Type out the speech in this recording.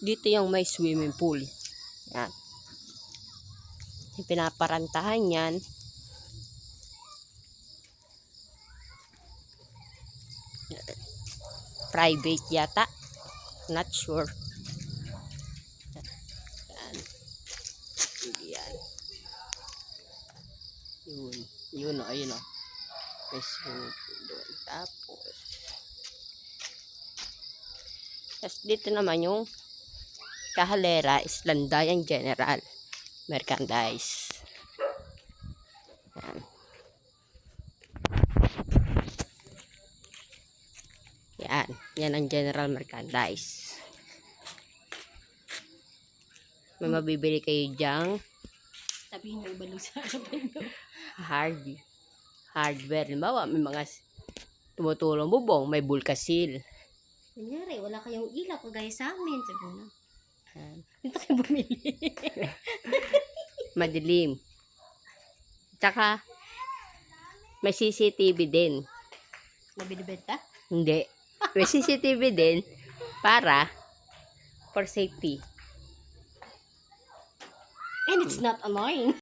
Dito yung may swimming pool. Yan. Yung pinaparantahan yan. Private yata. Not sure. Yan. Yan. Yun o, ayun o. May swimming pool doon. Tapos dito naman yung Kahalera Islandayan General Merchandise. Yan. Yan. Yan ang General Merchandise. May mabibili kayo dyang Sabihin mo ibalo sa harapan nyo. hardware. Limbawa, may mga tumutulong bubong, may bulkasil. Kunyari, wala kayong ilaw kagaya sa amin. Sabi mo na. Dito kayo bumili. Madilim. Tsaka, may CCTV din. Nabinibenta? Hindi. May CCTV din para for safety. And it's not annoying.